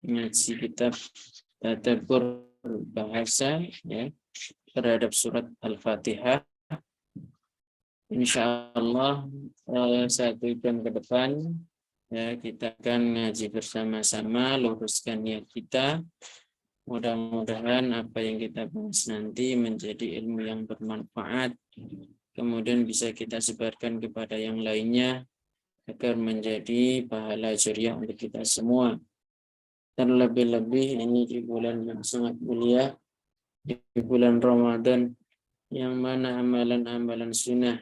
ngaji kitab tadabbur bahasa ya terhadap surat Al-Fatihah. Insyaallah 1 jam ke depan ya kita akan ngaji bersama-sama, luruskan niat kita. Mudah-mudahan apa yang kita bahas nanti menjadi ilmu yang bermanfaat, kemudian bisa kita sebarkan kepada yang lainnya agar menjadi pahala jariah untuk kita semua. Terlebih-lebih ini di bulan yang sangat mulia, di bulan Ramadan, yang mana amalan-amalan sunnah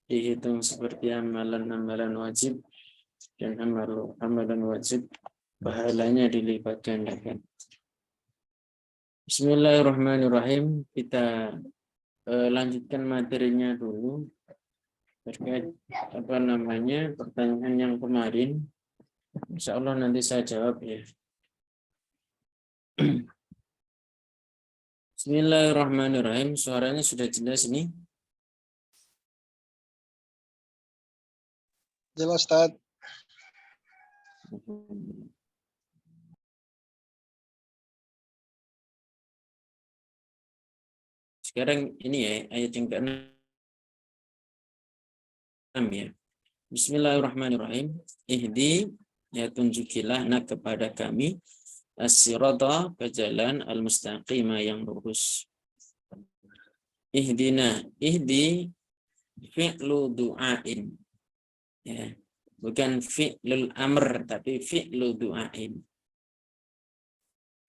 dihitung seperti amalan-amalan wajib, dan amalan wajib pahalanya dilipat gandakan. Bismillahirrahmanirrahim. Kita lanjutkan materinya dulu terkait pertanyaan yang kemarin. Insya Allah nanti saya jawab ya. Bismillahirrahmanirrahim. Suaranya sudah jelas ini? Jelas, Ustaz. Sekarang ini ya ayat yang ke-6 ya. Bismillahirrahmanirrahim. Ihdi, ya tunjukilah kepada kami as-sirata, ke jalan al-mustaqimah yang lurus. Ihdina, ihdi fi'lu du'ain. Ya, bukan fi'lul amr tapi fi'lu du'ain.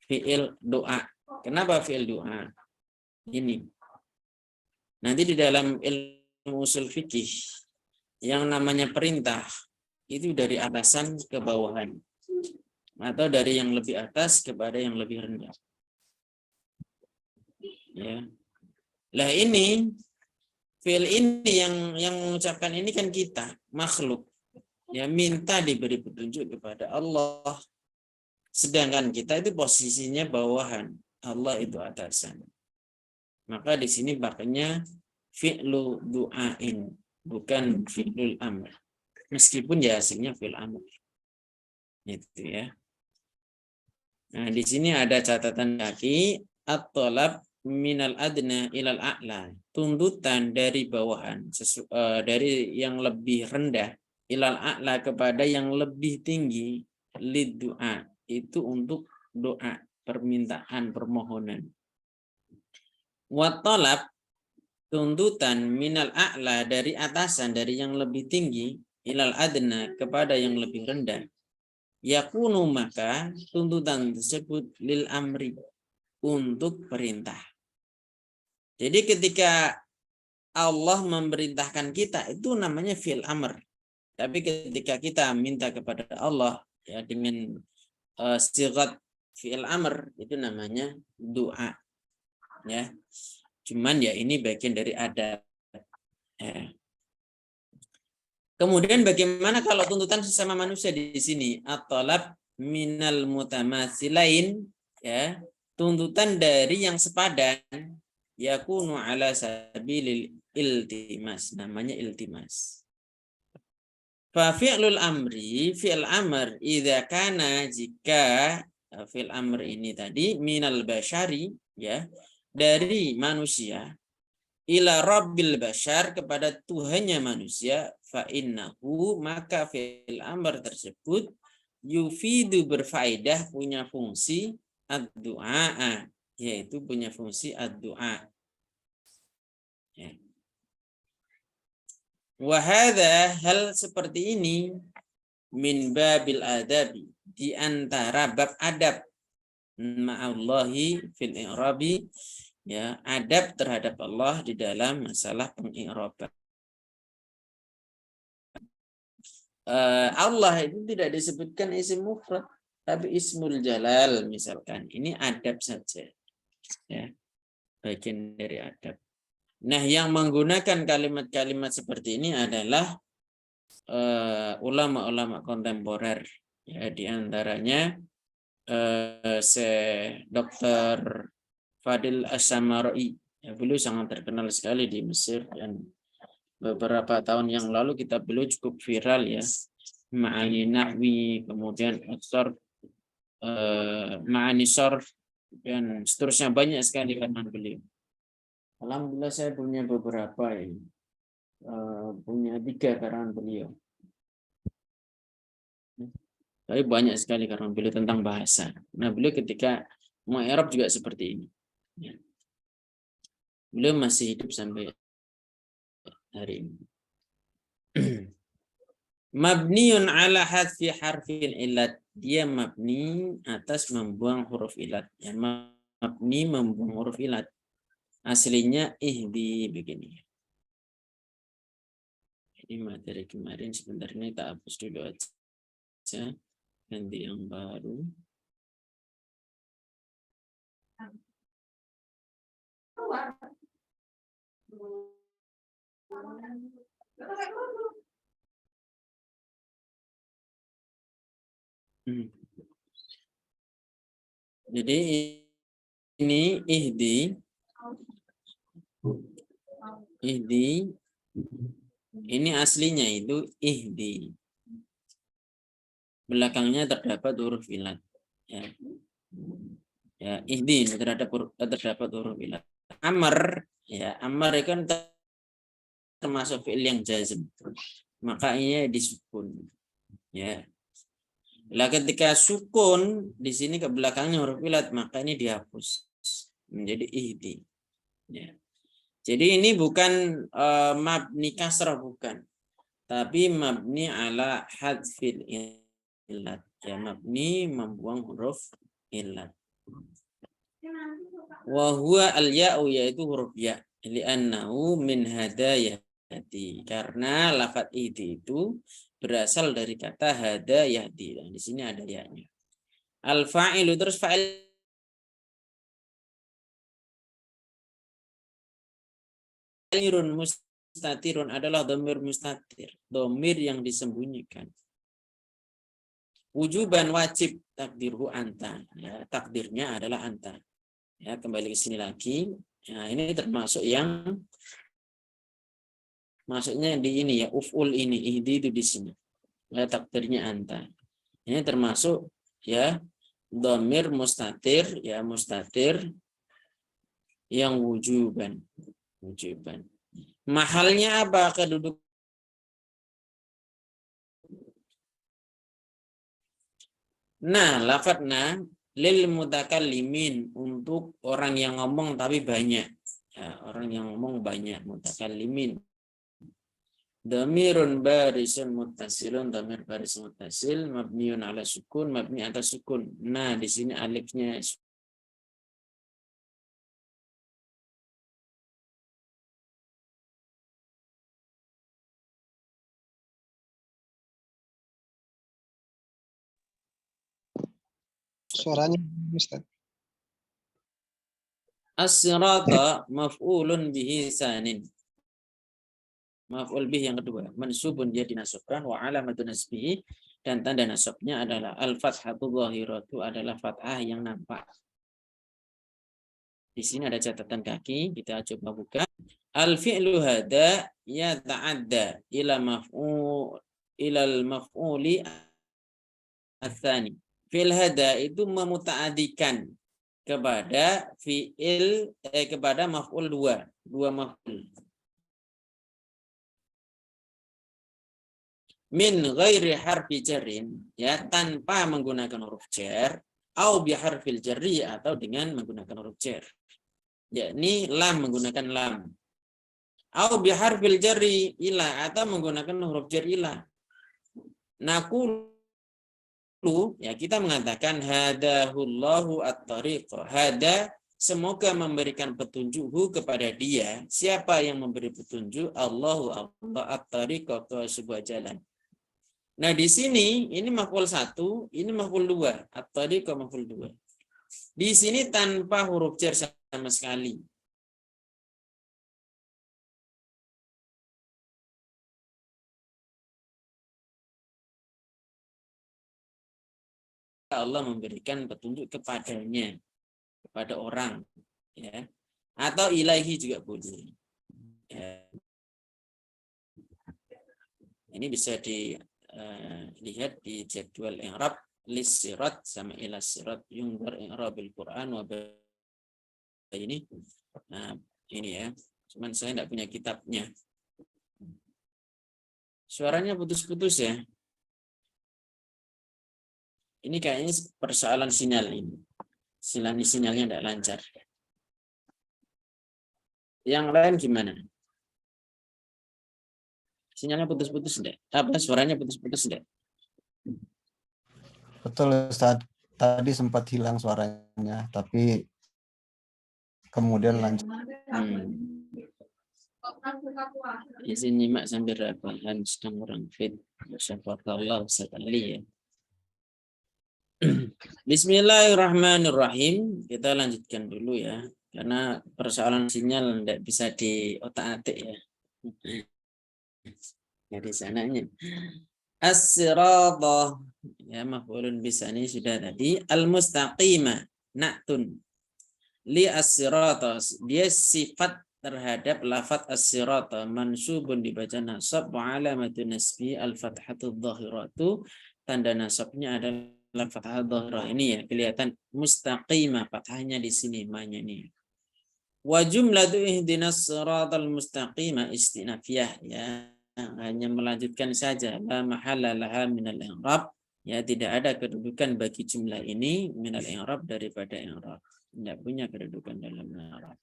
Fi'il doa. Kenapa fi'il doa? Ini. Nanti di dalam ilmu usul fikih yang namanya perintah itu dari atasan ke bawahan atau dari yang lebih atas kepada yang lebih rendah. Ya. Lah ini fi'il ini yang mengucapkan ini kan kita, makhluk. Ya, minta diberi petunjuk kepada Allah. Sedangkan kita itu posisinya bawahan, Allah itu atasan. Maka di sini pakainya fi'lu du'ain, bukan fi'lul amr. Meskipun ya hasilnya fi'l amr. Itu ya. Nah, di sini ada catatan kaki, at-talab minal adna ilal a'la. Tuntutan dari bawahan, dari yang lebih rendah ilal a'la kepada yang lebih tinggi, lid du'a, itu untuk doa, permintaan, permohonan. Wa talab, tuntutan minal a'la, dari atasan, dari yang lebih tinggi, ilal adna, kepada yang lebih rendah. Yakunu, maka tuntutan tersebut lil amri, untuk perintah. Jadi ketika Allah memerintahkan kita, itu namanya fi'il amr. Tapi ketika kita minta kepada Allah ya dengan sigat fi'il amr, itu namanya doa. Ya. Cuman ya ini bagian dari adab. Ya. Kemudian bagaimana kalau tuntutan sesama manusia di sini? At-talab minal mutamatsilain, ya. Tuntutan dari yang sepadan, yakunu ala sabilil iltimas, namanya iltimas. Fa fi'lul amri, fi'l amr idza kana, jika fi'l amr ini tadi minal basyari, ya, dari manusia, ila rabbil basyar, kepada Tuhannya manusia, fa innahu, maka fi'l amr tersebut yufidu, berfaedah, punya fungsi ad-du'a, yaitu punya fungsi ad-du'a. Ya. Wahada, hal seperti ini, min babil adabi, di antara bab adab, ma'allahi fil i'rabi, ya, adab terhadap Allah di dalam masalah peng'iraban. Allah itu tidak disebutkan isim mufrad, tapi ismul jalal misalkan. Ini adab saja, ya, bagian dari adab. Nah, yang menggunakan kalimat-kalimat seperti ini adalah ulama-ulama kontemporer, ya, di antaranya Dr. Fadil As-Samaroi, ya, beliau sangat terkenal sekali di Mesir, dan beberapa tahun yang lalu kitab beliau cukup viral, ya, Ma'ani Nahwi, kemudian Aksar ma'ani sharf dan seterusnya, banyak sekali karangan beliau. Alhamdulillah saya punya beberapa ini. Punya 3 karangan beliau. Tapi banyak sekali karangan beliau tentang bahasa. Nah, beliau ketika mengi'rab juga seperti ini. Ya. Beliau masih hidup sampai hari ini. Mabniun ala hadfi harfil illat. Dia mabni atas membuang huruf illat. Ya, mabni membuang huruf illat. Aslinya ihdi begini. Ini materi kemarin, sebentar ini tak hapus dulu aja. Ganti yang baru. Jadi ini ihdi ini aslinya itu ihdi. Belakangnya terdapat huruf illat. Ya. Ya, ihdi terdapat huruf illat. Amar, ya, amar itu kan termasuk fi'il yang jazm. Makanya disukun. Ya. Lah ketika sukun di sini ke belakangnya huruf illat, maka ini dihapus menjadi ihdi. Ya. Jadi ini bukan mabni kasrah, bukan, tapi mabni ala hadfil illat. Ya, mabni membuang huruf illat. Wa huwa al-ya'u, yaitu huruf ya, li'annahu min hadayati, karena lafaz ihdi itu berasal dari kata hada yahdi. Dan di sini ada ya-nya. Al-fa'ilu, terus fa'il mustatirun adalah dhamir mustatir, dhamir yang disembunyikan. Wujuban wajib, takdirhu anta, ya, takdirnya adalah anta. Ya, kembali ke sini lagi. Ya, ini termasuk yang maksudnya di ini ya, uf'ul ini, ihdi itu di sini. Ya, takdirnya anta. Ini termasuk ya dhamir mustatir, ya, mustatir yang wujuban. Mahalnya apa? Kedudukan. Nah, lafadzna lil mutakallimin, untuk orang yang ngomong tapi banyak. Ya, orang yang ngomong banyak, mutakallimin. Dhamirun barisun muttasilun, dhamir baris muttasil, mabniun ala sukun, mabni atas sukun. Nah, di sini alifnya Suaranya Ustaz. as-sirata maf'ulun bihi sanin. Maf'ul bih yang kedua, mansubun, dia dinasabkan, wa alamatun nasbihi, dan tanda nasabnya adalah al-fathatu dhahiratu, adalah fathah yang nampak. Di sini ada catatan kaki, kita coba buka. Al-fi'lu hada yata'adda ila al-maf'uli ats-tsani. Fi'il hada itu memuta'adikan kepada fi'il kepada maf'ul dua maf'ul. Min ghairi harfi jarin, ya, tanpa menggunakan huruf jar, au bi harfil jarri, atau dengan menggunakan huruf jar. Yakni lam, menggunakan lam. Au bi harfil jarri ila, atau menggunakan huruf jar ila. Naqulu, ya, kita mengatakan hadahullahu at-tariq. Hada, semoga memberikan petunjuk kepada dia. Siapa yang memberi petunjuk? Allah at-tariq, ke sebuah jalan. Nah, di sini ini maf'ul 1, ini maf'ul 2, at-tariq maf'ul 2. Di sini tanpa huruf jar sama sekali. Allah memberikan petunjuk kepadanya, kepada orang, ya, atau ilahi juga boleh. Ya. Ini bisa dilihat di jadwal i'rab lisirat sama ila sirat yungdar i'rabil Quran wa ini. Nah, ini ya. Cuman saya enggak punya kitabnya. Suaranya putus-putus ya. Ini kayaknya persoalan sinyal ini. Sinyalnya enggak lancar. Yang lain gimana? Sinyalnya putus-putus enggak? Apa suaranya putus-putus enggak? Betul, Ustaz. Tadi sempat hilang suaranya, tapi kemudian lanjut. Izin nyimak sambil rebahan sedang orang fit. Masyaallah sekali ya. Bismillahirrahmanirrahim. Kita lanjutkan dulu ya. Karena persoalan sinyal tidak bisa di otak-atik ya. Jadi sananya. As-sirata. Ya, maf'ulun bisa ini sudah tadi. Al-mustaqima. Na'tun. Li as-sirata. Dia sifat terhadap lafaz as-sirata. Mansubun dibaca nasab. Wa alamatu nasbi al-fathatu dhahiratu. Tanda nasabnya adalah fathah dhahirah. Ini ya, kelihatan mustaqimah. Fathahnya di sini. Manya ini. Wa jumlatu ihdinas siratal mustaqimah istinafiyah. Ya. Hanya melanjutkan saja. La mahalla laha minal i'rab. Ya, tidak ada kedudukan bagi jumlah ini minal i'rab daripada i'rab. Tidak punya kedudukan dalam i'rab.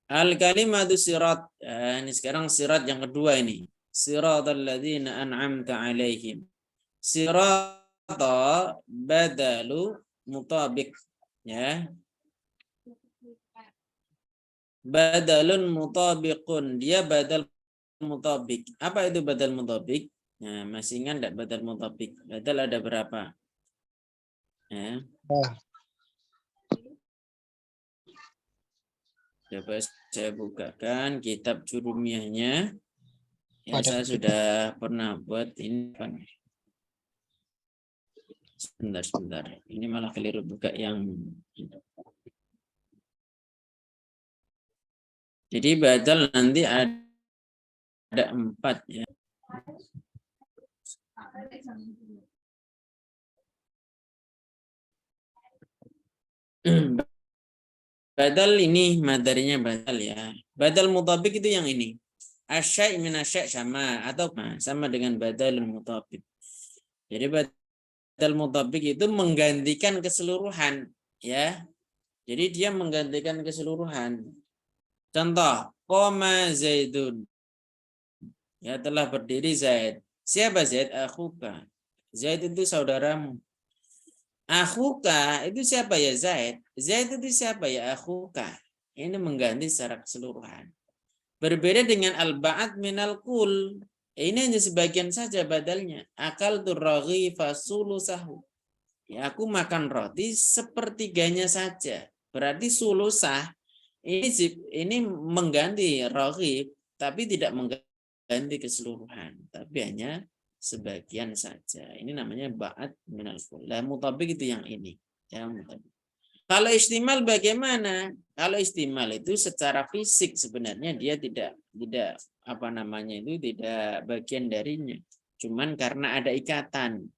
Al-kalimatu sirat. Ini sekarang sirat yang kedua ini. Siratal ladzina an'amta alaihim. Sirata badalu mutabik. Ya. Badalun mutabiqun. Dia badal mutabik. Apa itu badal mutabik? Nah, masih ingat enggak badal mutabik? Badal ada berapa? Ya. Coba saya bukakan kitab Jurumiyahnya. Ya, saya sudah pernah buat ini. Sebentar. Ini malah keliru buka yang. Jadi badal nanti ada 4 ya. Badal ini materinya badal ya. Badal mutabik itu yang ini. Asy' min asy' sama atau sama dengan badalul mutabik. Jadi badal mutabik itu menggantikan keseluruhan ya. Jadi dia menggantikan keseluruhan. Contoh, qoma Zaidun. Ya, telah berdiri Zaid. Siapa Zaid? Akhuka. Zaid itu saudaramu. Akhuka itu siapa ya Zaid? Zaid itu siapa ya akhuka? Ini mengganti secara keseluruhan. Berbeda dengan al-ba'ad minal kul. Ini hanya sebagian saja badalnya. Akal turraghi fasulusahu. Ya, aku makan roti sepertiganya saja. Berarti sulusah ini mengganti raghib, tapi tidak mengganti keseluruhan, tapi hanya sebagian saja. Ini namanya ba'ad minal kul. Lah mutabik itu yang ini. Ya, mutabik. Kalau istimal bagaimana? Kalau istimal itu secara fisik sebenarnya dia tidak apa namanya itu tidak bagian darinya. Cuman karena ada ikatan.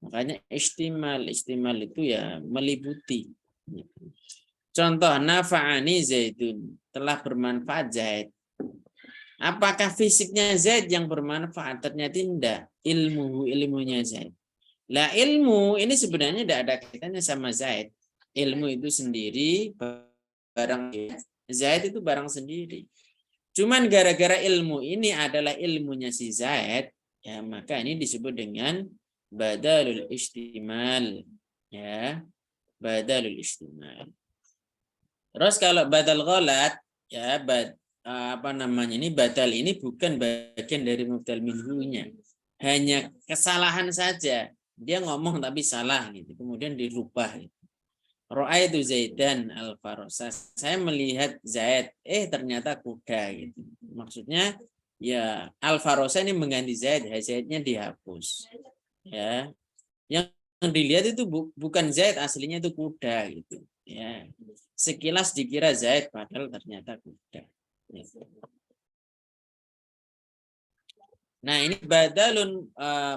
Makanya istimal itu ya meliputi. Contoh nafa'ani Zaidun, telah bermanfaat Zaid. Apakah fisiknya Zaid yang bermanfaat? Ternyata tidak. Ilmunya Zaid. Lah ilmu ini sebenarnya tidak ada kaitannya sama Zaid. Ilmu itu sendiri, barang Zaid itu barang sendiri. Cuman gara-gara ilmu ini adalah ilmunya si Zaid, ya maka ini disebut dengan badalul istimal. Ya, badalul istimal. Terus kalau badal ghalat, ya apa namanya ini badal ini bukan bagian dari mubdal minhunya, hanya kesalahan saja, dia ngomong tapi salah gitu, kemudian dirubah gitu. Ra'aitu Zaidan al-Farasa, saya melihat Zaid, ternyata kuda gitu. Maksudnya ya al-Farasa ini mengganti Zaid, Zaidnya dihapus. Ya. Yang dilihat itu bukan Zaid, aslinya itu kuda gitu. Ya. Sekilas dikira Zaid padahal ternyata kuda. Nah, ini badalun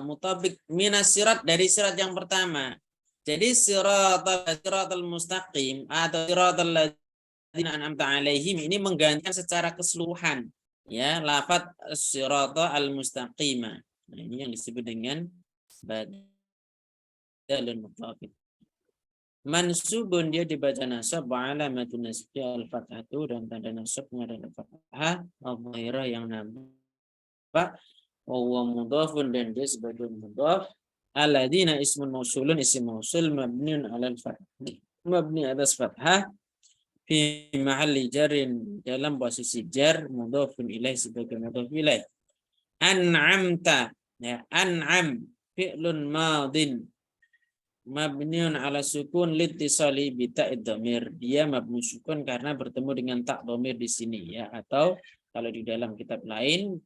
mutabik minas sirat dari sirat yang pertama. Jadi siratal mustaqim atau siratal ladzina an'amta alaihim ini menggantikan secara keseluruhan ya lafaz siratal mustaqimah. Nah, ini yang disebut dengan badalun mutabik. Mansubun dia dibaca nasab wa alamatun nasbi al-fathatu dan tanda nasabnya adalah fathah al-dhahirah yang nampak wa huwa mudhafun dan dia sebagai mudhaf. Alladzina ismun mausulun isim mausul mabniun 'alal fath. Mabni atas fathah fi mahalli jarin dalam posisi jar mudhafun ilaih sebagai mudhaf ilaih. An'amta ya an'am fi'lun madin mabniun 'ala sukun litisali bi ta'id dhamir. Dia mabni sukun karena bertemu dengan tak dhamir di sini ya, atau kalau di dalam kitab lain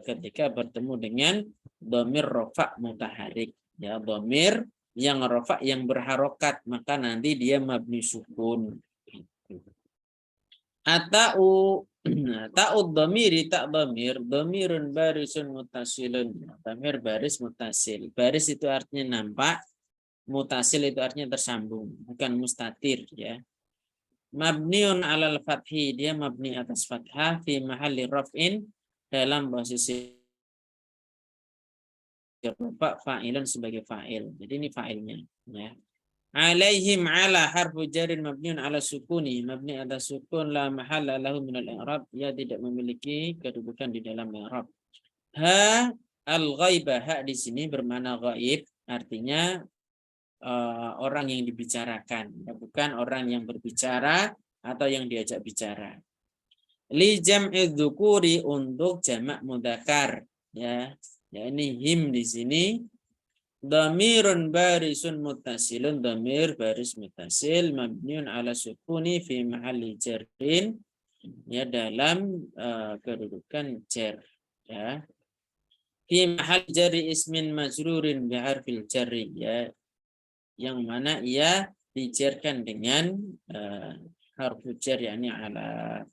ketika bertemu dengan dhamir rafa' mutaharik ya, dhamir yang rafa' yang berharokat maka nanti dia mabni sukun. Atau ta'ud dhamiri tak dhamir dhamirun barisun muttasilun. Dhamir baris muttasil. Baris itu artinya nampak, mutasil itu artinya tersambung, bukan mustatir ya. Mabniun 'alal fathi, dia mabni atas fathah fi mahalli raf'in dalam posisi rafa' fa'ilun sebagai fa'il. Jadi ini fa'ilnya ya. Alaihim 'ala harfu jarin mabniun 'ala sukuni, mabni atas sukun la mahalla lahu minal i'rab, dia tidak memiliki kedudukan di dalam i'rab. Ha al-ghaibah, ha di sini bermakna ghaib, artinya orang yang dibicarakan, bukan orang yang berbicara atau yang diajak bicara. Li jam'i dzukuri, untuk jamak mudzakkar ya. Ya ini him di sini dhamirun barisun muttasilun, dhamir baris muttasil mabniun 'ala sukuni fi mahalli jarrin ya, dalam kedudukan jar ya. Fi mahalli jarri ismin majrurin bi harfil jarri ya, yang mana ia dijarkan dengan harfu jar yakni ala.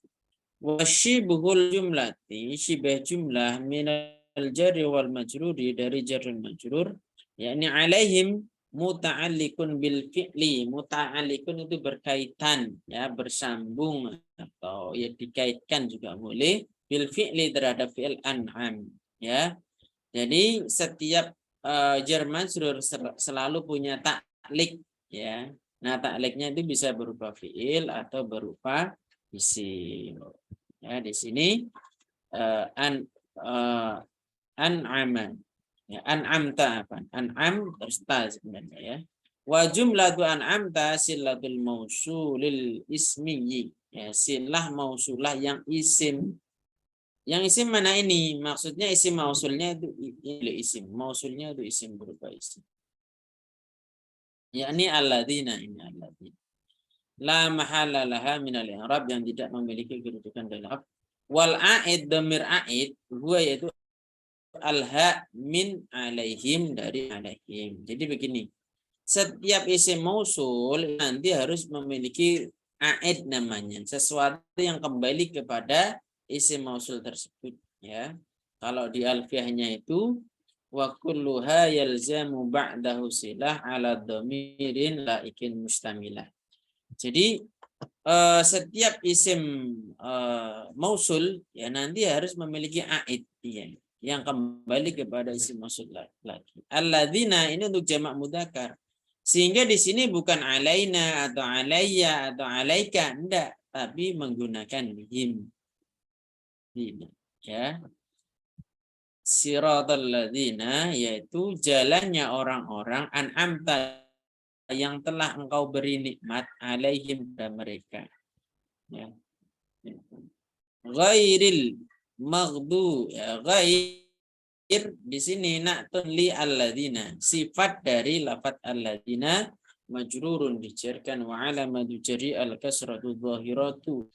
Wasyibhul jumlati, syibah jumlah minal jarri wal majruri, dari jar dan majrur yakni alaihim muta'alliqun bil fi'li. Muta'alliqun itu berkaitan ya, bersambung atau ya dikaitkan juga boleh bil fi'li terhadap fi'il an'am ya. Jadi setiap jar majrur selalu punya ta'liq ya. Nah, ta'liqnya itu bisa berupa fi'il atau berupa isim. Ya, di sini an'ama ya, an'amta apa? An'am terus ta sebenarnya ya. Wa jumlatu an'amta silatul mausulil ismi ya, silah mausulah yang isim. Yang isim mana ini? Maksudnya isim mausulnya itu isim. Mausulnya itu isim berupa isim. Yakni alladzina, ini alladzina. La mahala laha minal i'rab, yang tidak memiliki kedudukan dalam. Wal a'id, dhamir a'id, huwa yaitu alha min alaihim, dari alaihim. Jadi begini. Setiap isim mausul nanti harus memiliki a'id namanya, sesuatu yang kembali kepada isim mausul tersebut ya. Kalau di alfiahnya itu wa kulluha yalzamu ba'dahu silah ala dhamirin laikin mustamilah. Jadi setiap isim mausul ya nanti harus memiliki a'id ya, yang kembali kepada isim mausul lagi. Alladzina ini untuk jamak mudzakkar. Sehingga di sini bukan alaina atau alayya atau alaika, enggak, tapi menggunakan him. Ya. Siratal ladzina, yaitu jalannya orang-orang an'amta, yang telah engkau beri nikmat alaihim dan mereka. Ya. Ghairil maghdu ya, ghair di sini na'tun li alladzina, sifat dari lafaz alladzina majrurun, dijarkan wa alamatu jari al kasratu dhahiratu,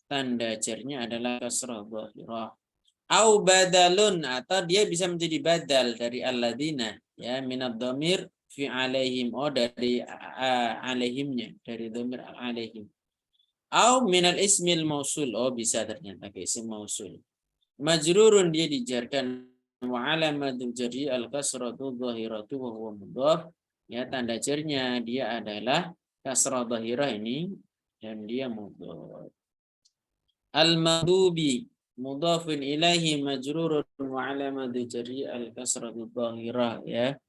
tanda jarnya adalah kasrah dhahirah. Au badalun, atau dia bisa menjadi badal dari alladzina ya, minad dhamir fi alaihim, dari alaihimnya, dari dhamir alaihim. Au minal ismil mausul, bisa ternyata ke isim mausul. Majrurun, dia dijarkan wa alamatu jari al-kasratu dhahiratu wa huwa mudhaf. Ya, tanda jarnya dia adalah kasrah dhahirah ini dan dia mudhaf. Al-maghdubi mudhafun ilaihi majrurun wa alamatu jari al-kasratu dhahirah, ya.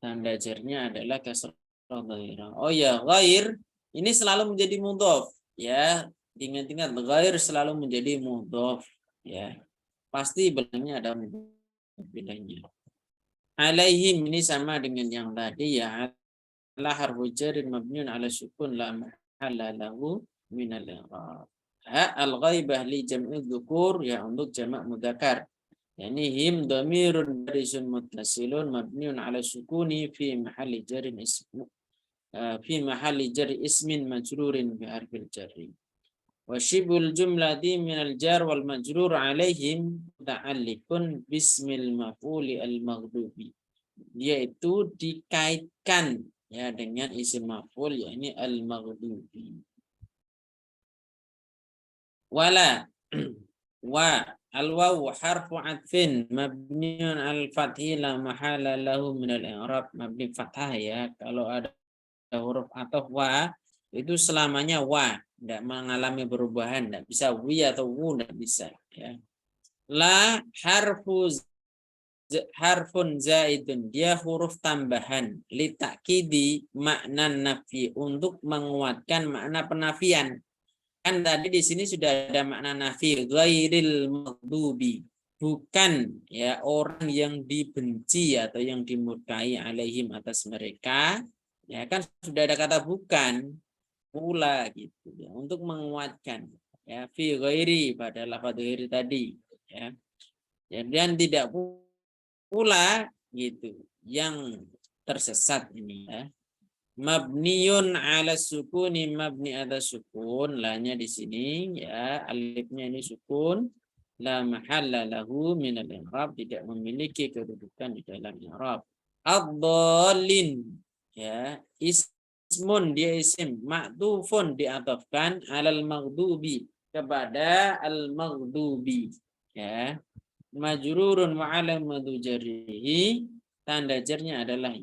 Tanda jarnya adalah kasrah dhahirah. Oh ya, ghair ini selalu menjadi mudhaf, ya. Ingat-ingat, ghair selalu menjadi mudhaf, ya. Pasti belakangnya ada bedanya. Alaihim ini sama dengan yang tadi, ya. La harfu jarin mabniun ala sukun la mahalla lahu min al-i'rab. Ha al-ghaibah li jam'i dzukur, ya, untuk jamak mudzakkar. Yani him dhamirun barisun muttasilun mabniun ala sukuni fi mahalli jarin ismu fi mahalli jar ismin majrurin bi harfil jarri. Wa shibul jumlati minal jar wal majrur alaihim muta'alliqun bismil maf'uli al maghdubi. Yaitu dikaitkan, ya, dengan isim maf'ul, yakni al maghdubi. Wala wa al wawu harfu atfin mabniun al fathi la mahala lahu min al i'rab, mabni fathah, ya. Kalau ada huruf ataf wa itu selamanya wa, tidak mengalami perubahan, tidak bisa wi atau wu, tidak bisa, ya. La harfun zaidun, dia huruf tambahan, li ta'kidi makna nafi, untuk menguatkan makna penafian. Kan tadi di sini sudah ada makna nafi, ghairil maghdubi, bukan, ya, orang yang dibenci atau yang dimurkai alaihim atas mereka, ya, kan sudah ada kata bukan pula, gitu, ya, untuk menguatkan, ya, fi ghairi pada lafaz ghairi tadi, ya. Dan tidak pula, gitu, yang tersesat ini, ya. Mabniun ala sukuni, mabni atas sukun, lanya di sini, ya, alifnya ini sukun, la mahalla lahu min al-i'rab, tidak memiliki kedudukan di dalam i'rab. Ad-dallin, ya, ismun, dia isim, ma'tufun, diatofkan alal maghdubi, kepada al maghdubi, ya. Majrurun wa alamatu jarrihi, tanda jarnya adalah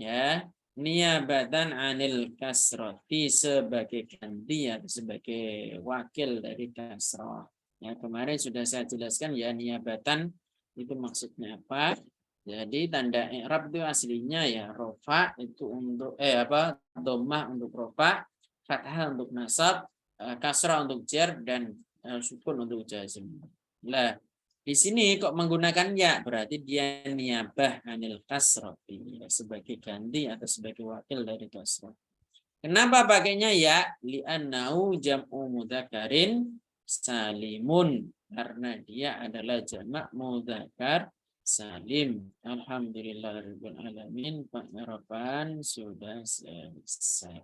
ya, niyabatan anil kasrati, sebagai ganti atau sebagai wakil dari kasrah. Ya, kemarin sudah saya jelaskan, ya, niyabatan itu maksudnya apa. Jadi tanda i'rab itu aslinya, ya, rofa itu untuk dhammah untuk rofa, fathah untuk nasab, kasrah untuk jar, dan sukun untuk jazm. Nah, di sini kok menggunakan ya, berarti dia niyabah anil kasrah, ya, sebagai ganti atau sebagai wakil dari kasrah. Kenapa pakainya ya? Li'annahu jam'u mudzakarin salimun, karena dia adalah jamak mudzakkar salim. Alhamdulillahirabbil alamin, penerapan sudah selesai.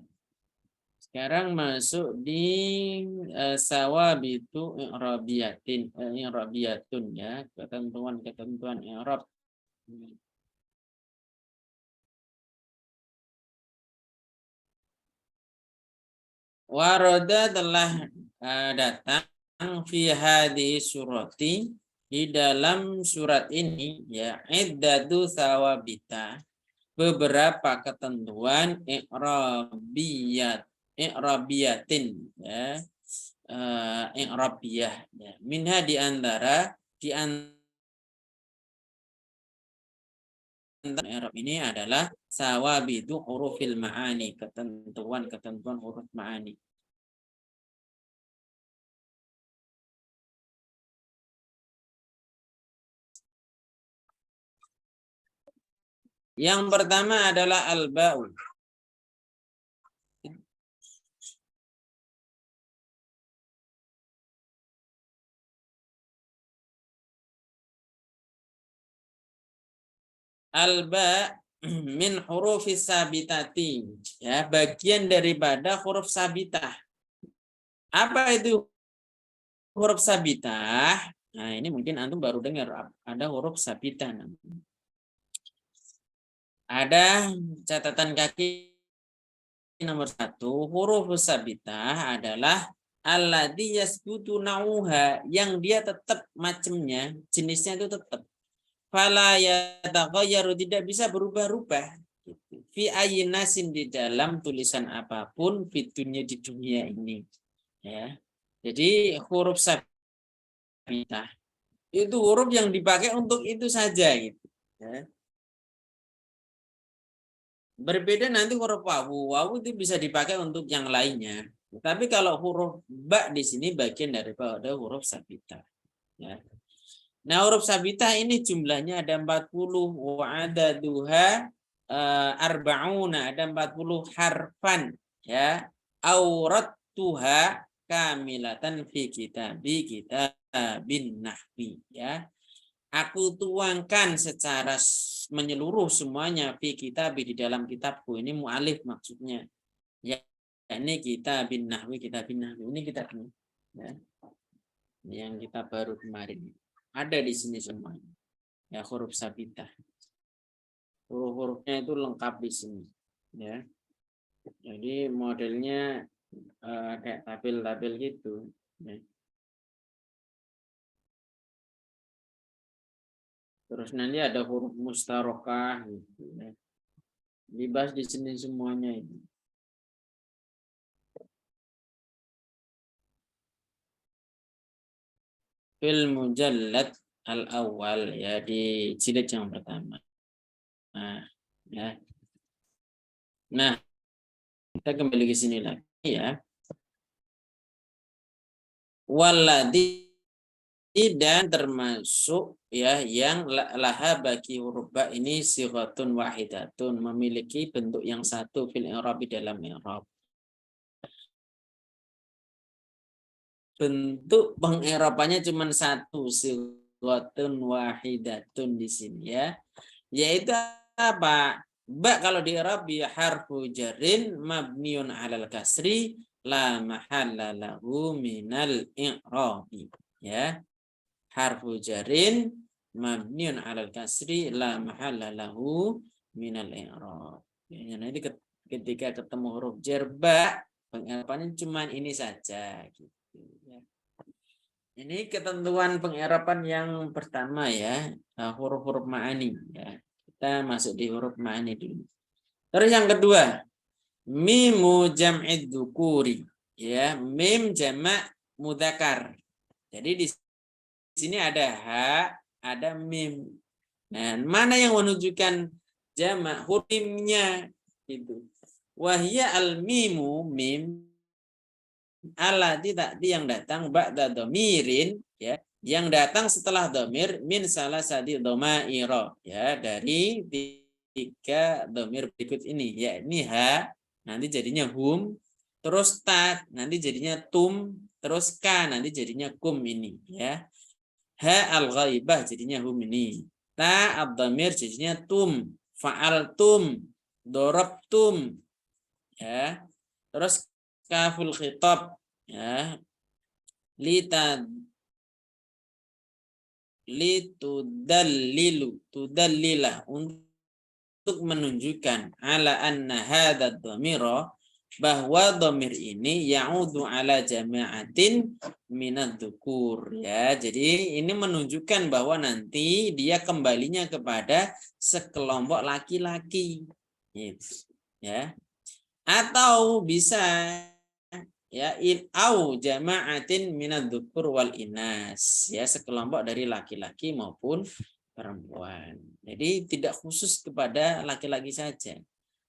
Sekarang masuk di sawabitu i'rabiyatun, ya, ketentuan-ketentuan i'rab. Warada telah datang fi hadhihi surati, di dalam surat ini, ya, iddatu sawabita, beberapa ketentuan i'rabiyatin, ya, i'rabiyah, ya. Minha, di antara i'rab ini adalah sawabitu hurufil ma'ani, ketentuan huruf ma'ani. Yang pertama adalah al-ba'u. Al-ba min hurufis sabitati, ya, bagian daripada huruf sabitah. Apa itu huruf sabitah? Nah, ini mungkin antum baru dengar ada huruf sabitah. Ada catatan kaki nomor 1, huruf sabitah adalah alladzi yasbutu nauha, yang dia tetap macamnya, jenisnya itu tetap. fala yataghayyaru, tidak bisa berubah-ubah. Fi ayinasin, di dalam tulisan apapun, fitunya di dunia ini. Ya. Jadi huruf sabitah itu huruf yang dipakai untuk itu saja gitu. Ya. Berbeda nanti huruf wawu. Wawu itu bisa dipakai untuk yang lainnya. Tapi kalau huruf ba di sini bagian daripada huruf sabitah. Ya. Nah, huruf sabitah ini jumlahnya ada 40, wa adaduha arba'una, ada 40 harfan, ya. Aurattuha kamilatan fi kitabin nahwi, ya. Aku tuangkan secara menyeluruh semuanya fi kitabi, di dalam kitabku. Ini mu'alif maksudnya. Ya, ini kitabin nahwi. Ini kitabnya. Ya. Yang kita baru kemarin. Ada di sini semuanya. Ya, huruf sabitah. Huruf-hurufnya itu lengkap di sini. Ya. Jadi modelnya kayak tabel-tabel gitu. Ya. Terus nanti ada huruf mustarokah gitu. Ya. Dibahas di sini semuanya itu. Fil mujallad al-awwal, ya, di jilid yang pertama. Nah, ya. Nah, kita kembali ke sini lagi ya. Waladi, dan termasuk ya yang laha bagi huruf ba ini sighatun wahidatun, memiliki bentuk yang satu fil i'rab, dalam i'rab. Bentuk peng'irabannya cuma satu, sighatun wahidatun di sini ya. Yaitu apa? Ba kalau di i'rab ya harfu jarrin mabniun 'alal kasri la mahalla lahu minal i'rabi, ya. Harfu jarrin mabniun 'alal kasri la mahalla lahu minal i'rab. Ya, nanti ketika ketemu huruf jar ba, peng'irabannya cuma ini saja gitu ya. Ini ketentuan peng'iraban yang pertama ya, huruf-huruf ma'ani ya. Kita masuk di huruf ma'ani dulu. Terus yang kedua, mimu jam'id dzukuri, ya, mim jamak mudzakkar. Jadi di sini ada ha, ada mim. Nah, mana yang menunjukkan jamak hurufnya itu? Wahya al-mimu, mim, ala tidak yang datang ba'da dhamirin, ya, yang datang setelah dhamir min salah sadi dhamaira, ya, dari tiga dhamir berikut ini, ya, ini ha nanti jadinya hum, terus ta nanti jadinya tum, terus ka nanti jadinya kum ini, ya. Ha al-ghaibah jadinya hum ini. Ta ad-dhamir jadinya tum, fa'altum, dorabtum, ya. Terus kaful khitab, ya, tudallila, untuk menunjukkan ala anna hadad dhamira, bahwa dhamir ini ya'udhu ala jama'atin minad dzukur, ya. Jadi ini menunjukkan bahwa nanti dia kembalinya kepada sekelompok laki-laki gitu, ya. Atau bisa ya au jama'atin minad dzukur wal inas, ya, sekelompok dari laki-laki maupun perempuan. Jadi tidak khusus kepada laki-laki saja.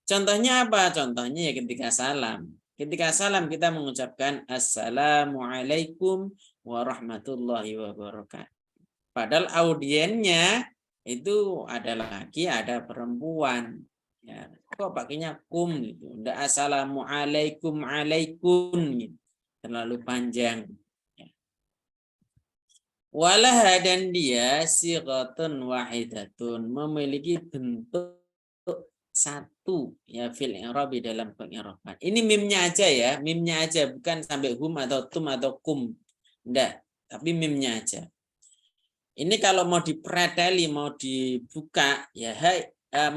Contohnya apa? Contohnya ya ketika salam. Ketika salam kita mengucapkan assalamualaikum warahmatullahi wabarakatuh. Padahal audiennya itu ada laki, ada perempuan. Ya, kok pakainya kum gitu. Enggak assalamualaikum alaikum gitu. Terlalu panjang. Ya. Walaha, dan dia sighatun wahidatun, memiliki bentuk satu, ya, fil i'rabi, dalam peng'iraban. Ini mimnya aja ya, mimnya aja, bukan sampai hum atau tum atau kum. Enggak, tapi mimnya aja. Ini kalau mau dipreteli, mau dibuka, ya,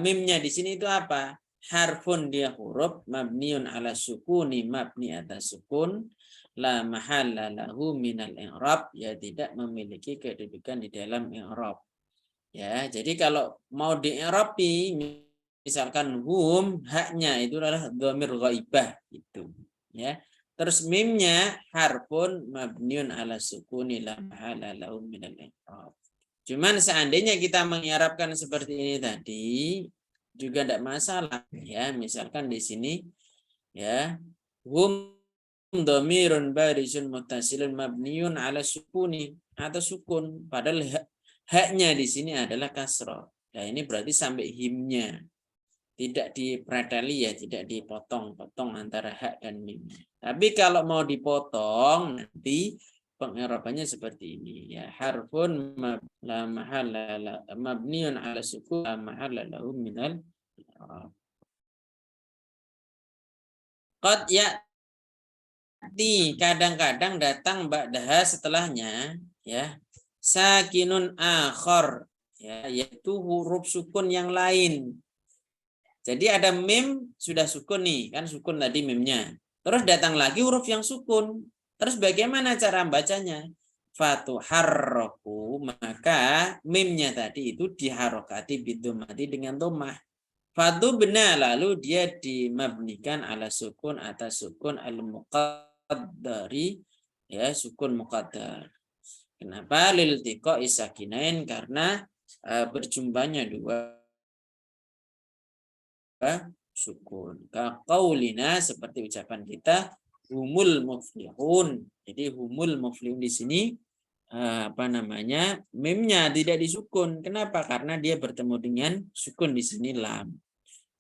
mimnya di sini itu apa? Harfun, dia huruf mabniun ala sukuni, mabni atas sukun, la mahalla lahu minal i'rab, ya, tidak memiliki kedudukan di dalam i'rab. Ya, jadi kalau mau di'irabi misalkan hum, haknya itu adalah dhamir ghaibah gitu. Ya. Terus mimnya harfun mabniun ala sukuni la mahala lahu minal i'rab. Cuman seandainya kita mengi'rabkan seperti ini tadi juga tidak masalah ya. Misalkan di sini ya hum dhamirun barisun muttasilun mabniun ala sukuni atau sukun, padahal haknya di sini adalah kasrah. Nah, ini berarti sampai himnya. Tidak dipreteli ya, tidak dipotong-potong antara hak dan mim. Tapi kalau mau dipotong nanti pengirabannya seperti ini ya. Harfun la mahalla mabniun ala sukun la mahalla lahu minal i'rab. Qad ya'ti, kadang-kadang datang ba'daha setelahnya ya. Sakinun akhar ya, yaitu huruf sukun yang lain. Jadi ada mim sudah sukun nih, kan sukun tadi mimnya. Terus datang lagi huruf yang sukun. Terus bagaimana cara bacanya? Fatuharroku, maka mimnya tadi itu diharokati bidhomati dengan domah. Fatu benar, lalu dia dimabnikan ala sukun atas sukun al-muqaddari, ya sukun muqaddar. Kenapa? Lil tiqa isakinain, karena berjumpanya dua sukun. Kaqaulina, seperti ucapan kita humul muflihun. Jadi humul muflihun di sini mimnya tidak disukun. Kenapa? Karena dia bertemu dengan sukun di sini lam.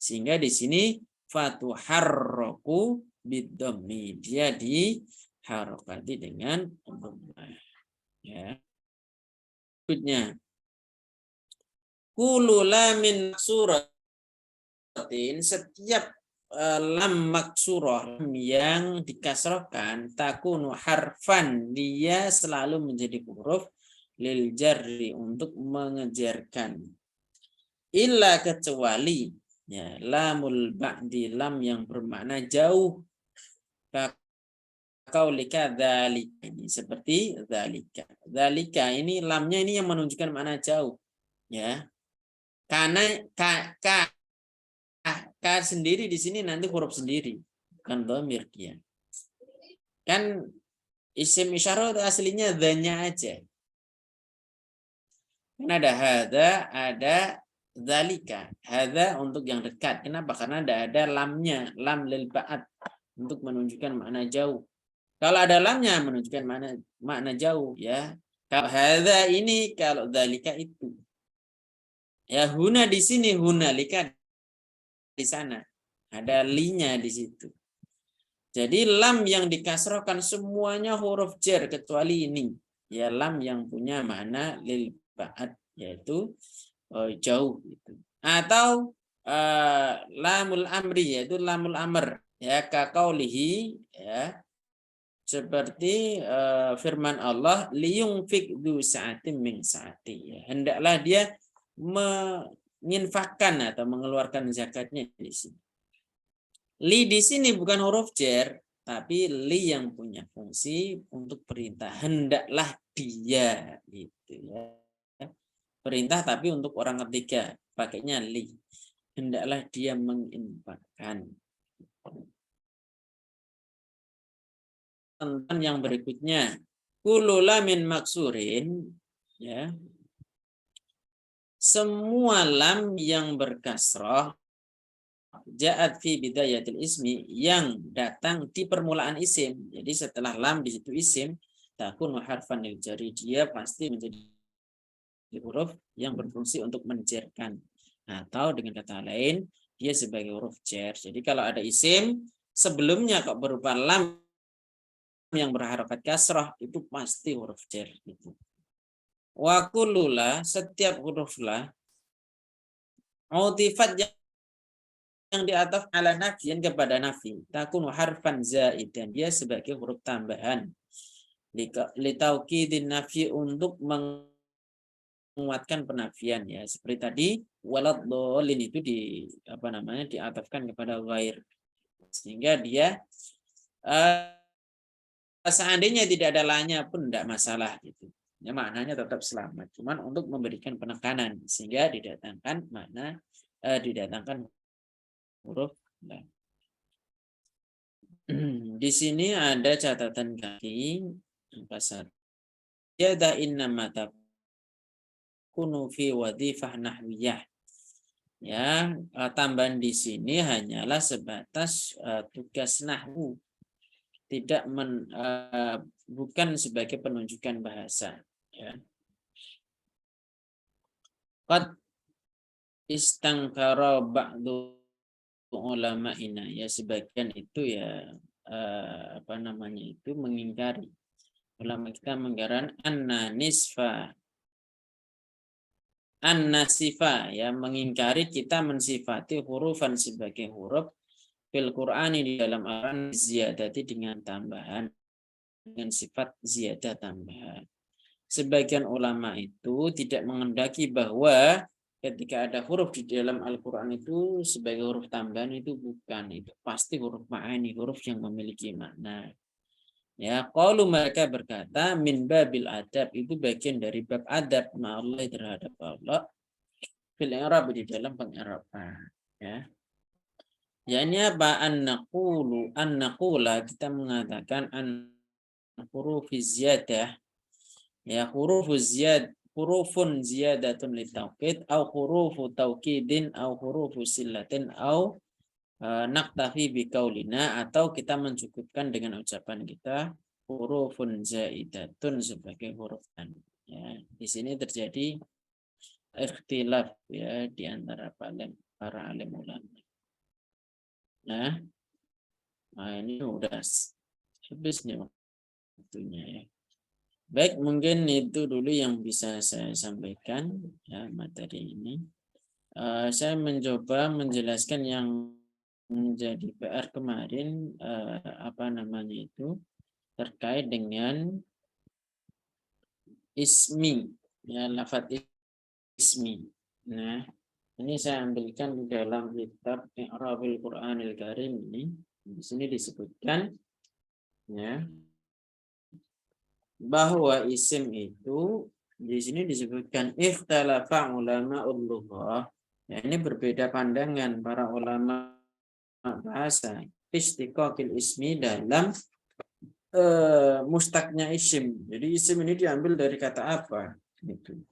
Sehingga di sini fatuharroku bidhammi, dia diharokati dengan dhammah. Ya. Berikutnya kullu lamin maksurah, setiap lam maksurah yang dikasrohkan takunu harfan, dia selalu menjadi huruf lil jarri, untuk mengejarkan. Illa, kecuali ya lamul ba'di, lam yang bermakna jauh. Kaulika dzalika, ini seperti dzalika. Dzalika ini lamnya ini yang menunjukkan makna jauh ya. Karena K sendiri di sini nanti huruf sendiri, bukan dhamir dia. Kan isim isyarah aslinya dzanya aja. Kan ada hadza, ada dzalika. Hadza untuk yang dekat. Kenapa? Karena ada lamnya, lam lil ba'd, untuk menunjukkan makna jauh. Kalau ada lamnya menunjukkan makna jauh ya. Kalau hadza ini, kalau dzalika itu. Ya huna di sini, hunalika di sana. Ada linya di situ. Jadi lam yang dikasrohkan semuanya huruf jar kecuali ini. Ya lam yang punya makna lil ba'd, yaitu jauh itu. Atau lamul amri, yaitu lamul amr ya, kaqaulihi ya, seperti firman Allah liyunfik du sa'atin min sa'ati, ya, hendaklah dia menginfakkan atau mengeluarkan zakatnya di sini. Li di sini bukan huruf jar, tapi li yang punya fungsi untuk perintah, hendaklah dia gitu ya. Perintah tapi untuk orang ketiga, pakainya li. Hendaklah dia menginfakkan. Tentang yang berikutnya, kullu lamin maksurin ya. Semua lam yang berkasrah ja'at fi bidayatil ismi, yang datang di permulaan isim. Jadi setelah lam di situ isim, takun harfan lil jari, dia pasti menjadi huruf yang berfungsi untuk menjerkan. Atau dengan kata lain, dia sebagai huruf jar. Jadi kalau ada isim sebelumnya kok berupa lam yang berharokat kasrah, itu pasti huruf jar gitu. Wa kullu la, setiap huruf la utifat yang diataf ala nafian kepada nafi, takun harfan zaidan, dia sebagai huruf tambahan. Litaukidin nafi, untuk menguatkan penafian ya. Seperti tadi walad dhalin itu diatafkan kepada ghair, sehingga dia seandainya tidak ada lanya pun tidak masalah gitu. Ya, maknanya tetap selamat, cuman untuk memberikan penekanan sehingga didatangkan huruf lam. Di sini ada catatan kaki pasal yada innama takunu fi wadhifah nahwiyah. Ya, tambahan di sini hanyalah sebatas tugas nahwu, tidak bukan sebagai penunjukan bahasa. Ya. Qad istangkara ba'du ulama ina, ya sebagian itu ya mengingkari. Ulama kita menggaran an-nasifa, ya mengingkari kita mensifati hurufan sebagai huruf fil Qur'ani di dalam Al-Qur'an ziyadati dengan tambahan, dengan sifat ziyadah tambahan. Sebagian ulama itu tidak mengendaki bahwa ketika ada huruf di dalam Al-Qur'an itu sebagai huruf tambahan, itu bukan, itu pasti huruf ma'ani, huruf yang memiliki makna. Ya, qalu mereka berkata min babil adab, itu bagian dari bab adab ma'allah terhadap Allah fil i'rab, di dalam peng'iraban. Ya. Ya ini apa? An naqula kita mengatakan an hurufiz ziyadah, ya hurufun ziyadatun litaukid au hurufu taukidin au hurufu sillatin au naktafi biqaulina, atau kita mencukupkan dengan ucapan kita hurufun zaidatun sebagai huruf tan. Ya, di sini terjadi ikhtilaf ya di antara para alim ulama. Nah, ini udah habis nih waktunya ya. Baik, mungkin itu dulu yang bisa saya sampaikan ya materi ini. Saya mencoba menjelaskan yang menjadi PR kemarin terkait dengan ismi, ya lafadz ismi. Nah, ini saya ambilkan di dalam kitab I'rabul Qur'anil Karim ini. Di sini disebutkan ya bahwa isim itu di sini disebutkan ikhtalafa ulama'ul lughah. Ya, ini berbeda pandangan para ulama bahasa istiqaqil ismi dalam mustaknya isim. Jadi isim ini diambil dari kata apa? Gitu.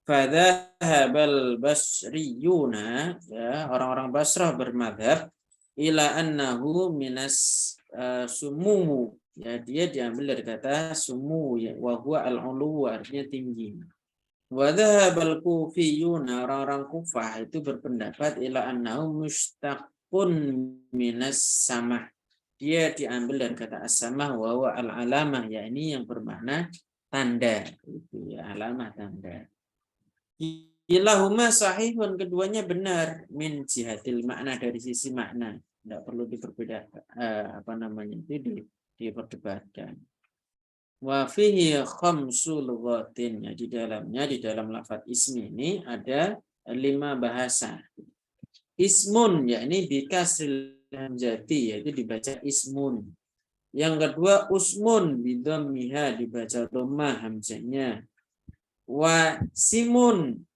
Fadhahabal basriyuna, ya orang-orang Basrah bermadhab ila annahu minas sumumu, ya dia diambil dari kata sumu, ya wa huwa al-ulu, artinya tinggi. Wa dhahabal kufiyuna, orang-orang Kufah itu berpendapat ila annahu mustaqun minas samah, dia diambil dari kata as-samah wa huwa al-alamah, ya ini yang bermakna tanda, itu ya alamah tanda. Ilahuma sahihun, keduanya benar min jihatil makna, dari sisi makna, tidak perlu diperbedakan itu diperdebatkan. Wa fihi khamsul lughatin, di dalam lafaz ismi ini ada 5 bahasa. Ismun, yakni bikasril hamzati, yaitu dibaca ismun. Yang kedua usmun bidhammiha, dibaca dhammah hamzahnya. Wa simun,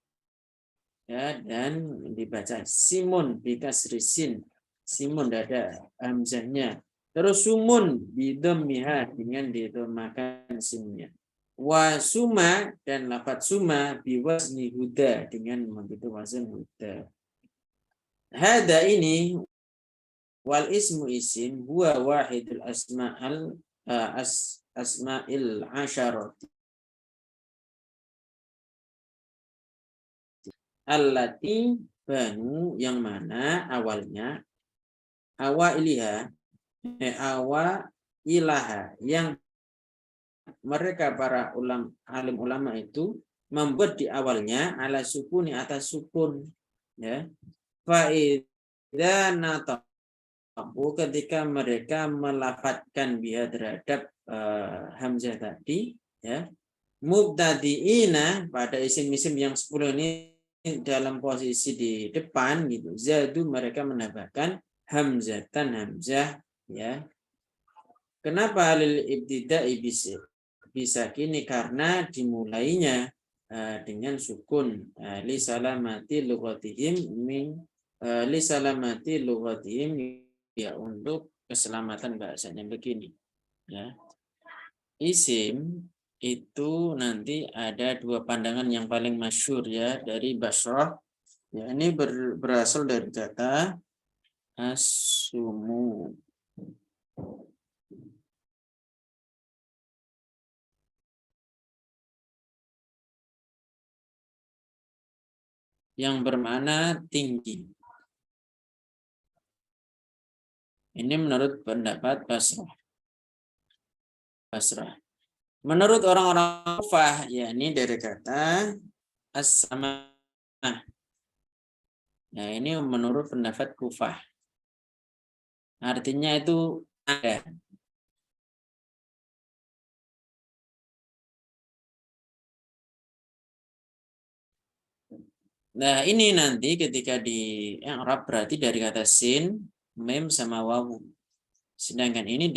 ya, dan dibaca simun bikasri sin, simun ada hamzahnya. Terus sumun bidhammiha, dengan didhammakan sinnya. Wa suma, dan lafaz suma biwazni huda, dengan begitu wazan huda. Hada ini wal ismu isim huwa wahidul asma'il asharati allati banu, yang mana awalnya awailaha, yang mereka para alim ulama itu membuat di awalnya ala sukuni, atas sukun, ya. Fa idza nataqu, ketika mereka melafadzkan biha terhadap hamzah tadi, ya, mubtadiina, pada isim-isim yang 10 ini dalam posisi di depan gitu, zadu, mereka menambahkan hamzatan hamzah, ya. Kenapa lil ibtida'i bisim? bisakini karena dimulainya dengan sukun li salamati lughatihim ya, untuk keselamatan bahasanya begini ya. Isim itu nanti ada dua pandangan yang paling masyhur ya dari Bashrah ya, ini berasal dari kata as-sumu. Yang bermakna tinggi. Ini menurut pendapat Bashrah. Menurut orang-orang Kufah, yakni dari kata as-sama. Nah, ini menurut pendapat Kufah. Artinya itu ada. Nah, ini nanti ketika di Arab berarti dari kata sin, mem sama wawu. Sedangkan ini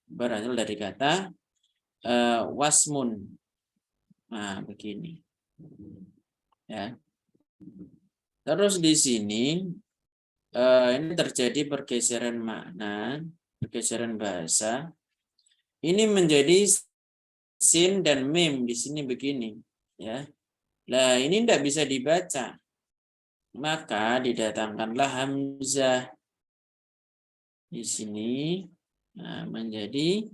berasal dari kata wasmun. Nah, begini. Ya. Terus di sini ini terjadi pergeseran makna, pergeseran bahasa. Ini menjadi sin dan mem di sini begini, ya. Nah, ini tidak bisa dibaca. Maka didatangkanlah hamzah di sini, nah, menjadi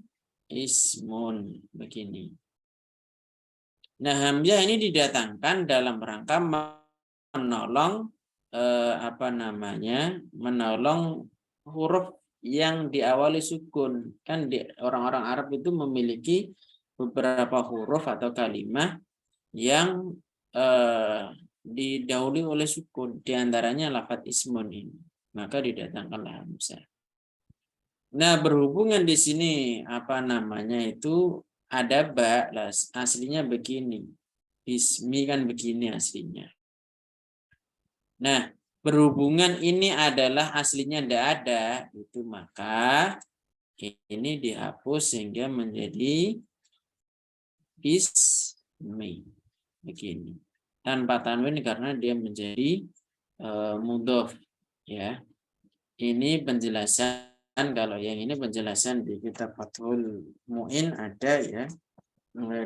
ismun begini. Nah, hamzah ini didatangkan dalam rangka menolong menolong huruf yang diawali sukun. Kan orang-orang Arab itu memiliki beberapa huruf atau kalimat yang didahului oleh sukun, diantaranya lafadz ismun ini, maka didatangkanlah hamzah. Nah, berhubungan di sini itu ada ba, aslinya begini, ismi kan begini aslinya. Nah, berhubungan ini adalah aslinya tidak ada, itu maka ini dihapus sehingga menjadi ismi begini. Tanpa tanwin karena dia menjadi mudhof ya. Ini penjelasan, kalau yang ini penjelasan di kitab Fathul Mu'in ada ya,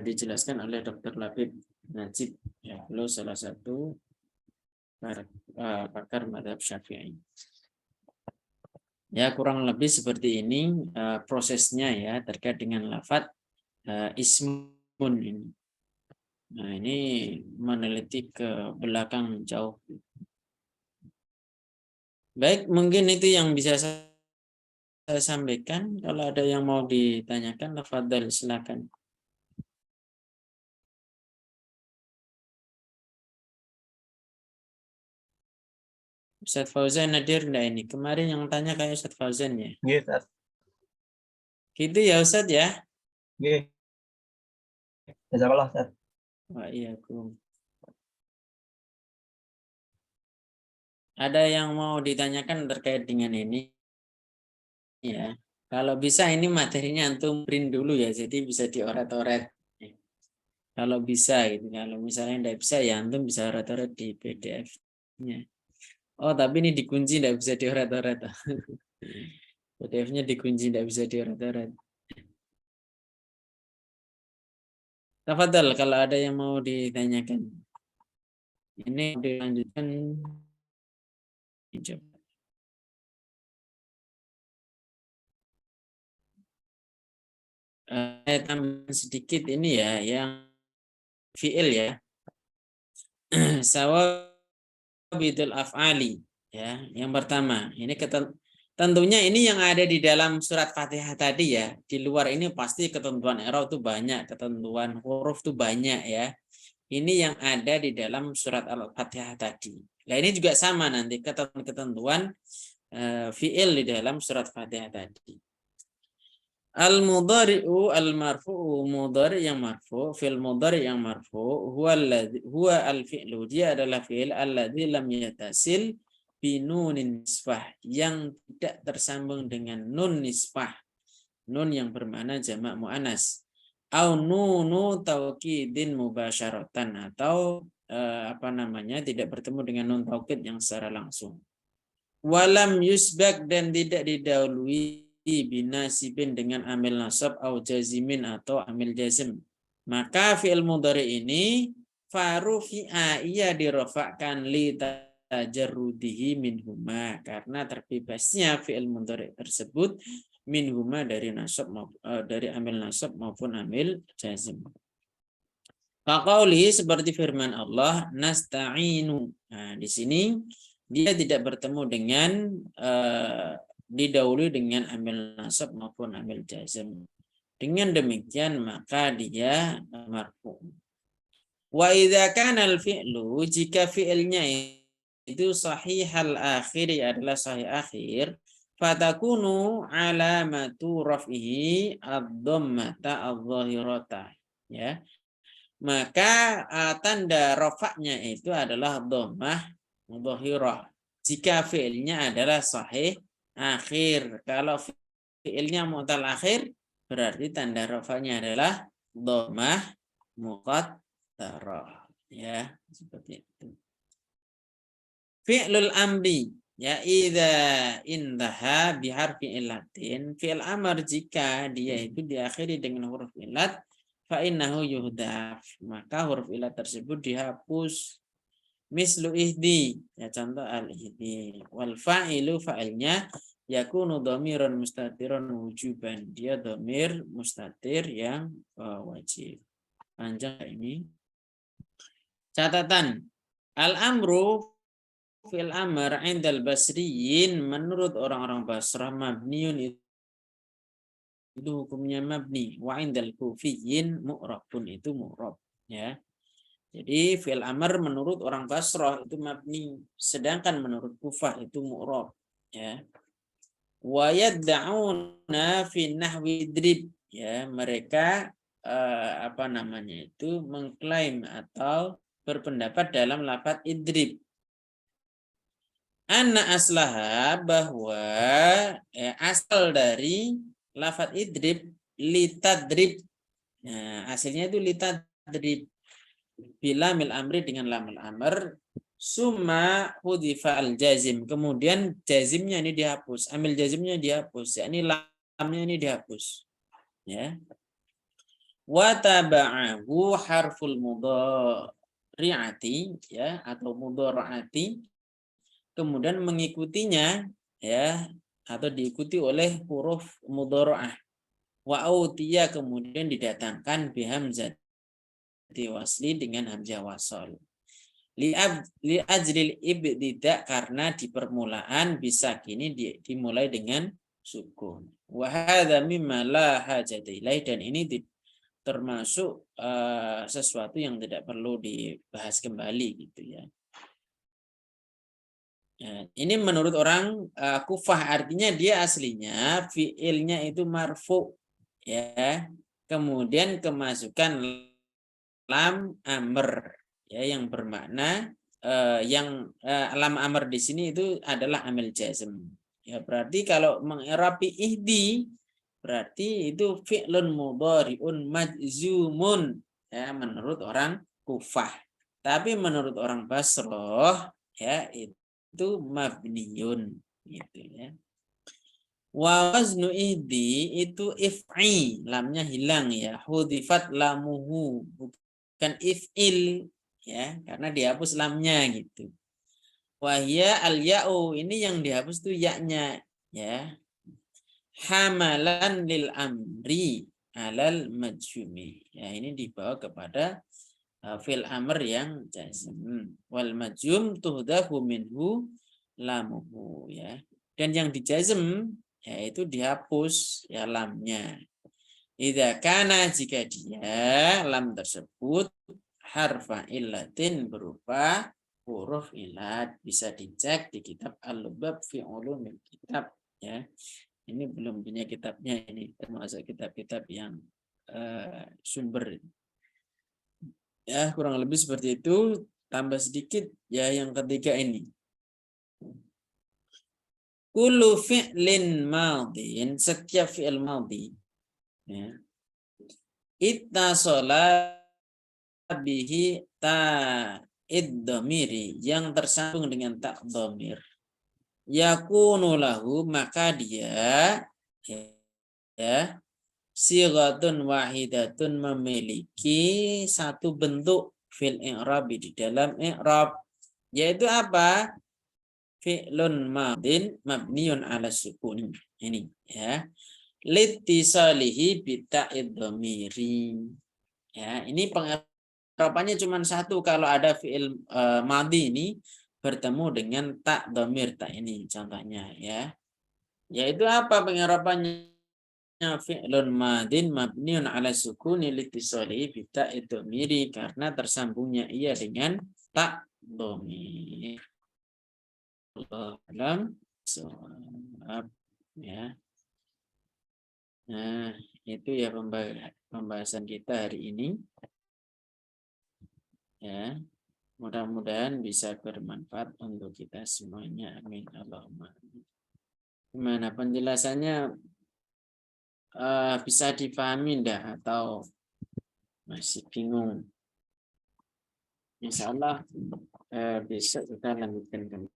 dijelaskan oleh Dr. Labib Najib ya, beliau salah satu pakar mazhab Syafi'i. Ya, kurang lebih seperti ini prosesnya ya terkait dengan lafadz ismun ini. Nah, ini meneliti ke belakang jauh. Baik, mungkin itu yang bisa saya sampaikan. Kalau ada yang mau ditanyakan, tafadhal, silakan. Ustaz Fauzan hadir enggak ini? Kemarin yang tanya kayak Ustaz Fauzan ya? Nggih, Ustaz. Gitu ya Ustaz ya? Nggih. Jazakallah, Ustaz. Waalaikumsalam. Ada yang mau ditanyakan terkait dengan ini? Ya. Kalau bisa ini materinya antum print dulu ya, jadi bisa dioret-oret. Kalau bisa gitu. Kalau misalnya tidak bisa ya antum bisa oret-oret di PDF-nya. Oh, tapi ini dikunci, tidak bisa dioret-oret. PDF-nya dikunci, tidak bisa dioret-oret. Tafadhal kalau ada yang mau ditanyakan. Ini dilanjutkan. Tambah sedikit ini ya, yang fi'il ya. Sawabidul af'ali ya. Yang pertama, ini tentunya ini yang ada di dalam surat Fatihah tadi ya. Di luar ini pasti ketentuan i'rab itu banyak, ketentuan huruf itu banyak ya. Ini yang ada di dalam surat Al-Fatihah tadi. Nah, ini juga sama nanti ketentuan fi'il di dalam surat Fatihah tadi. Al-mudhari'u al-marfu'u, mudhari' yang marfu', fil mudhari' yang marfu' huwa al-fi'lu, dia adalah fi'il alladzi lam yatasil bi nunin nisbah, yang tidak tersambung dengan nun nisbah. Nun yang bermakna jamak muannas. au nunu taukidin mubasyaratan, atau tidak bertemu dengan nun taukid yang secara langsung. Walam yusbak, dan tidak didahului binasibin dengan amil nasab au jazimin atau amil jazm. Maka fi'il mudhari ini farufi'a, ia dirofakkan li tajarrudihi minhuma, karena terbebasnya fi'il mudhari tersebut minhuma dari nasab, dari amil nasab maupun amil jazm. Faqauli, seperti firman Allah, nasta'inu. Nah, di sini dia tidak bertemu dengan didahului dengan amil nasab maupun amil jazm. Dengan demikian maka dia marfu. Wa idza kana al-fi'lu, jika fi'ilnya itu sahihal akhir, adalah sahih akhir, fatakunu alamatu raf'ihi ad-dhammata adh-dhahirata, ya. Maka tanda rafa'nya itu adalah dhammah dhahirah jika fi'ilnya adalah sahih akhir. Kalau fi'ilnya mu'tal akhir, berarti tanda rafa'nya adalah dhammah muqaddarah, ya, seperti itu. Fi'lul amri, ya, idza intaha biharfi illatin, fi'il amr jika dia itu diakhiri dengan huruf illat, fa innahu yuhdaf, maka huruf illat tersebut dihapus. Mislu ihdi, ya, contoh al-ihdi. Wal fa'ilu, fa'ilnya yakunu dhamiran mustatiran wujuban, dia dhamir mustatir yang wajib. Panjang ini. Catatan, al-amru fil amr indal basriyin, menurut orang-orang Basrah mabniun, itu hukumnya mabni, wa indal kufiyin mu'rabun, itu mu'rab, ya. Jadi fi'il amr menurut orang Basrah itu mabni, sedangkan menurut Kufah itu mu'rab, ya. Wa yad'una fi nahwi idrib, ya, mereka mengklaim atau berpendapat dalam lafaz idrib. Anna aslaha, bahwa asal dari lafaz idrib litadrib. Nah, hasilnya itu litadrib bila mil amri, dengan lamul amr, summa hudifa al jazim, kemudian jazimnya ini dihapus, amil jazimnya dihapus, yakni lamnya ini dihapus, ya. Wa taba'ahu harful mudhari'ati, ya, atau mudhari'ati, kemudian mengikutinya, ya, atau diikuti oleh huruf mudhari'ah. Wa autiya, kemudian didatangkan bihamzah diwasli, dengan hamzah wasal. Li ajlil ibtida, karena di permulaan bisa kini dimulai dengan sukun. Wa hadza mimma la hajata ilaih, dan ini termasuk sesuatu yang tidak perlu dibahas kembali, gitu, ya. Ini menurut orang Kufah, artinya dia aslinya fiilnya itu marfu, ya, kemudian kemasukan lam amr, ya, yang bermakna lam amr di sini itu adalah amil jazm, ya. Berarti kalau mengirapi ihdi, berarti itu fi'lun mudhari'un majzumun, ya, menurut orang Kufah. Tapi menurut orang Basrah, ya, itu mabniyun, gitu, ya. Wa waznu ihdi itu if'i, lamnya hilang, ya, hudifat lamuhu, bukan if'il, ya, karena dihapus lamnya, gitu. Wahya al ya'u, ini yang dihapus tuh yaknya, ya. Hamalan lil amri alal majzumi, ya, ini dibawa kepada fil amr yang jazm. Wal majzum tuhdahu minhu lamuhu, ya. Dan yang dijazm, yaitu dihapus, ya, lamnya. Idza kana, jika dia lam tersebut harfa illatin, berupa huruf illat. Bisa dicek di kitab Al-Lubab fi Ulumil Kitab, ya. Ini belum punya kitabnya, ini termasuk kitab-kitab yang sumber, ya, kurang lebih seperti itu. Tambah sedikit, ya, yang ketiga ini. Kullu fi'lin madin, setiap fi'il madhi, ya, Ittasala bihi ta'id dhamiri, yang tersambung dengan tak dhamir. Yakunu lahu, maka dia ya sighatun wahidatun, memiliki satu bentuk fil i'rab, di dalam i'rab, yaitu apa? Fi'lun madin mabniun ala sukun. Ini ya. Litisalihi bita'id dhamiri. Ya, ini pengirapannya cuma satu kalau ada fi'il madhi ini bertemu dengan tak dhamir, tak ini contohnya ya. Yaitu apa pengirapannya? Fi'lun madin mabniun ala sukuni litisalihi bita'id dhamiri, karena tersambungnya ia dengan tak dhamir. Allah alam shawab ya. Nah, itu ya pembahasan kita hari ini. Ya, mudah-mudahan bisa bermanfaat untuk kita semuanya. Amin. Allahumma. Gimana penjelasannya, bisa dipahami enggak atau masih bingung? Insya Allah besok kita lanjutkan.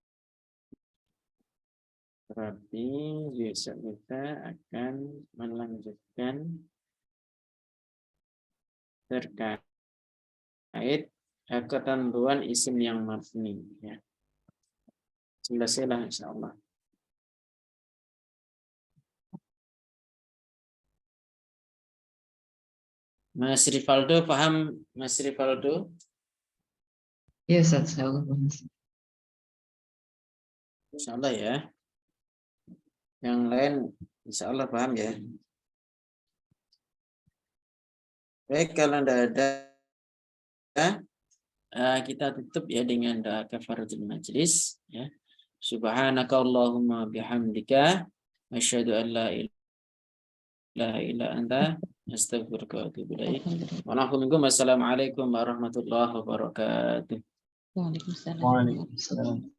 Berarti besok kita akan melanjutkan terkait ketentuan isim yang mabni ya. Selesailah insyaallah. Mas Rivaldo paham? Mas Rivaldo? Ya, Ustaz, insyaallah. Insyaallah ya. Yang lain insyaallah paham ya. Baik, kalau tidak ada kita tutup ya dengan doa kafaratul majlis ya. Subhanakallahumma bihamdika asyhadu an la ilaha illa anta astaghfiruka wa atubu ilaik. Wa assalamualaikum warahmatullahi wabarakatuh. Waalaikumsalam. Waalaikumsalam.